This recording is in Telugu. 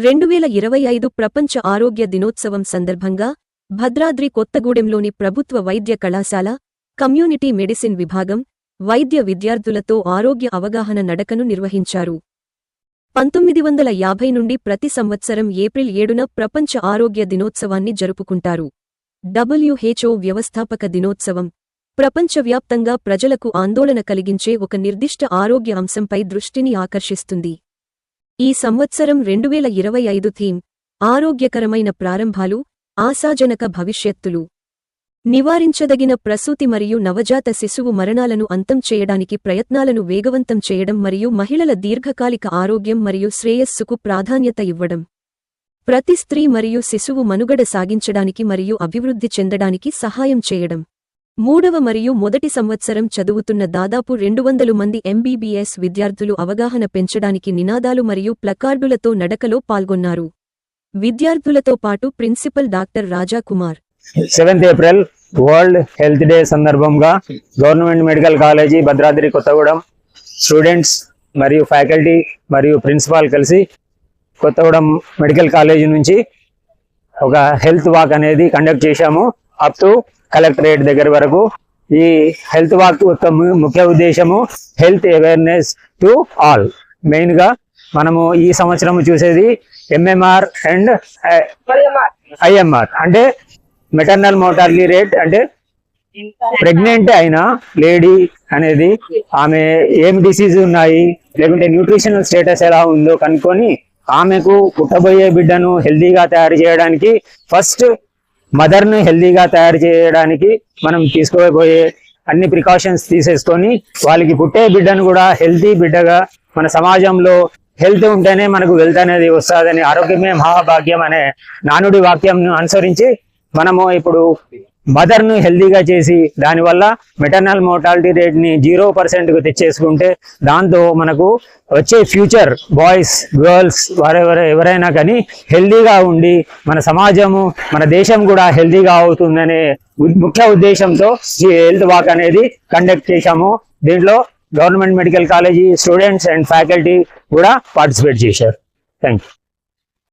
2025 ప్రపంచ ఆరోగ్య దినోత్సవం సందర్భంగా భద్రాద్రి కొత్తగూడెంలోని ప్రభుత్వ వైద్య కళాశాల కమ్యూనిటీ మెడిసిన్ విభాగం వైద్య విద్యార్థులతో ఆరోగ్య అవగాహన నడకను నిర్వహించారు. 1950 నుండి ప్రతి సంవత్సరం ఏప్రిల్ 7న ప్రపంచ ఆరోగ్య దినోత్సవాన్ని జరుపుకుంటారు. WHO వ్యవస్థాపక దినోత్సవం ప్రపంచవ్యాప్తంగా ప్రజలకు ఆందోళన కలిగించే ఒక నిర్దిష్ట ఆరోగ్య అంశంపై దృష్టిని ఆకర్షిస్తుంది. ఈ సంవత్సరం 2025 థీమ్ ఆరోగ్యకరమైన ప్రారంభాలు, ఆశాజనక భవిష్యత్తులు. నివారించదగిన ప్రసూతి మరియు నవజాత శిశువు మరణాలను అంతం చేయడానికి ప్రయత్నాలను వేగవంతం చేయడం మరియు మహిళల దీర్ఘకాలిక ఆరోగ్యం మరియు శ్రేయస్సుకు ప్రాధాన్యత ఇవ్వడం. ప్రతి స్త్రీ మరియు శిశువు మనుగడ సాగించడానికి మరియు అభివృద్ధి చెందడానికి సహాయం చేయడం. మూడవ మరియు మొదటి సంవత్సరం చదువుతున్న దాదాపు 200 మంది MBBS విద్యార్థులు అవగాహన పెంచడానికి నినాదాలు మరియు ప్లకార్డులతో నడకలో పాల్గొన్నారు. విద్యార్థులతో పాటు principal doctor Raja Kumar 7th April world health day సందర్భంగా government medical college Bhadradri Kothagudem students మరియు ఫ్యాకల్టీ మరియు ప్రిన్సిపాల్ కలిసి కొత్తగూడెం మెడికల్ కాలేజీ నుంచి ఒక హెల్త్ వాక్ అనేది కండక్ట్ చేశాము. అప్ టు కలెక్టరేట్ దగ్గర వరకు. ఈ హెల్త్ వాక్ యొక్క ముఖ్య ఉద్దేశము health awareness to all. Main గా మనము ఈ సంవత్సరం చూసేది MMR అండ్ IMR అంటే మెటర్నల్ మోర్టాలిటీ రేట్, అంటే ప్రెగ్నెంట్ అయిన లేడీ అనేది ఆమె ఏం డిసీజ్ ఉన్నాయి లేకుంటే న్యూట్రిషనల్ స్టేటస్ ఎలా ఉందో కనుక్కొని ఆమెకు పుట్టబోయే బిడ్డను హెల్దీగా తయారు చేయడానికి, ఫస్ట్ మదర్ను హెల్దీగా తయారు చేయడానికి మనం తీసుకోబోయే అన్ని ప్రికాషన్స్ తీసేసుకొని వాళ్ళకి పుట్టే బిడ్డను కూడా హెల్తీ బిడ్డగా, మన సమాజంలో హెల్త్ ఉంటేనే మనకు వెల్త్ అనేది వస్తుందని, ఆరోగ్యమే మహాభాగ్యం అనే నానుడి వాక్యంను అనుసరించి మనము ఇప్పుడు మదర్ను హెల్దీగా చేసి దానివల్ల మెటర్నల్ మోర్టాలిటీ రేట్ని 0%కు తెచ్చేసుకుంటే దాంతో మనకు వచ్చే ఫ్యూచర్ బాయ్స్ గర్ల్స్ ఎవరైనా కానీ హెల్దీగా ఉండి మన సమాజము మన దేశం కూడా హెల్దీగా అవుతుందనే ముఖ్య ఉద్దేశంతో ఈ హెల్త్ వాక్ అనేది కండక్ట్ చేశాము. దీంట్లో government medical college students and faculty కూడా పార్టిసిపేట్ చేశారు. Thank you.